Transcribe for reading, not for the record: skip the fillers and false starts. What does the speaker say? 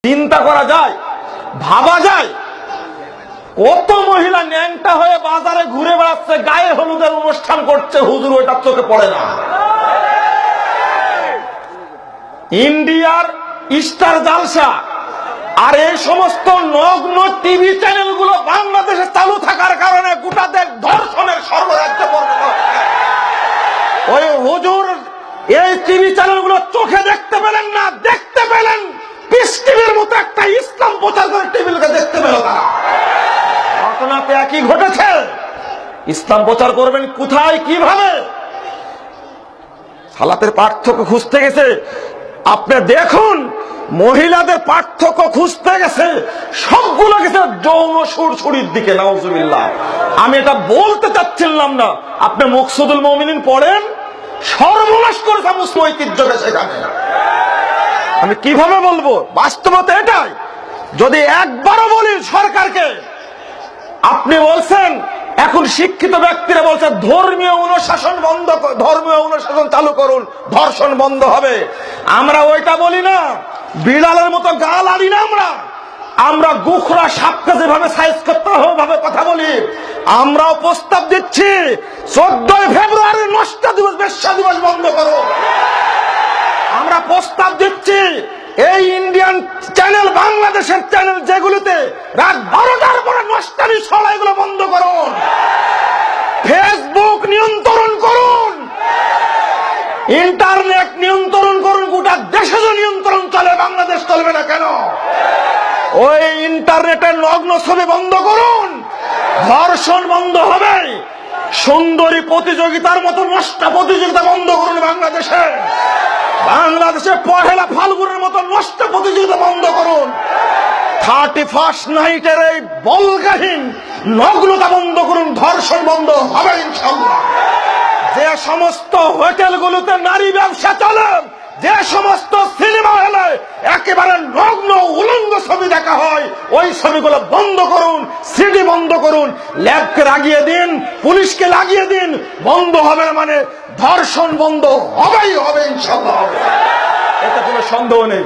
চিন্তা করা যায়, ভাবা যায় কত মহিলা ন্যাংটা হয়ে বাজারে ঘুরে বেড়াচ্ছে, গায়ে হলুদের অনুষ্ঠান করছে, হুজুর ওইটা চোখে পড়ে না। ইন্ডিয়ার স্টার জালসা আর এই সমস্ত নগ্ন টিভি চ্যানেলগুলো বাংলাদেশে চালু থাকার কারণে গোটা দেশ ধর্ষণের সর্বরাজ্যে পরিণত হচ্ছে। ওই হুজুর এই টিভি চ্যানেলগুলো চোখে দেখতে পেলেন না, দেখতে পেলেন পিস টিভির মতো একটা ইসলাম প্রচার করে টিভিকে দেখতে পেল তারা। ঘটনাতে একই ঘটেছে। ইসলাম প্রচার করবেন কোথায়, কিভাবে? হালাতের পার্থক্য খুঁজতে গেছে। আপনি দেখুন, মহিলাদের পার্থক্য খুঁজতে গেছে, সবগুলো গেছে যৌন সুরসুরির দিকে। নাউজুবিল্লাহ। আমি এটা বলতে চাচ্ছিলাম না। আপনি মুকসুদুল মুমিনিন পড়েন, সর্বনাশ করেছে মুসলিম ঐতিহ্যকে সেখানে। আমি কিভাবে বলবো? বাস্তবতা এটাই। যদি একবারও বলি সরকারকে, আপনি বলছেন এখন শিক্ষিত ব্যক্তিরা বলছে ধর্মীয় অনুশাসন বন্ধ, ধর্মীয় অনুশাসন চালু করুন, ধর্ষণ বন্ধ হবে। আমরা ওইটা বলি না, বিড়ালের মতো গাল আড়ি না। আমরা গুখরা সাপকে যেভাবে সাইজ করতে হবে ওভাবে কথা বলি। আমরাও প্রস্তাব দিচ্ছি 14 ফেব্রুয়ারি নষ্ট দিবস, বেশ্যা দিবস বন্ধ করো। আমরা প্রস্তাব দিচ্ছি এই ইন্ডিয়ান চ্যানেল, বাংলাদেশের চ্যানেল যেগুলিতে রাত 12টার পরে নষ্টামি ছড়া, এগুলো বন্ধ করুন। ফেসবুক নিয়ন্ত্রণ করুন, ইন্টারনেট নিয়ন্ত্রণ করুন। গোটা দেশে যে নিয়ন্ত্রণ চলে, বাংলাদেশ চলবে না কেন? ওই ইন্টারনেটের নগ্ন ছবি বন্ধ করুন, ধর্ষণ বন্ধ হবে। সুন্দরী প্রতিযোগিতার মতো নষ্ট প্রতিযোগিতা বন্ধ করুন বাংলাদেশে। বাংলাদেশে পহেলা ফাল্গুনের মতো নষ্ট প্রতিযোগিতা বন্ধ করুন। 31st নাইটের এই বলগাহীন নগ্নতা বন্ধ করুন, ধর্ষণ বন্ধ হবে ইনশাআল্লাহ। যে সমস্ত হোটেলগুলোতে নারী ব্যবসা চলে, যে সমস্ত সিনেমা হলে একেবারে নগ্ন উলঙ্গ ছবি দেখা হয়, ওই ছবিগুলো বন্ধ করুন, সিডি বন্ধ করুন, ল্যাবকে লাগিয়ে দিন, পুলিশকে লাগিয়ে দিন। বন্ধ হবে মানে ধর্ষণ বন্ধ হবেই হবে ইনশাআল্লাহ, এতে কোনো সন্দেহ নেই।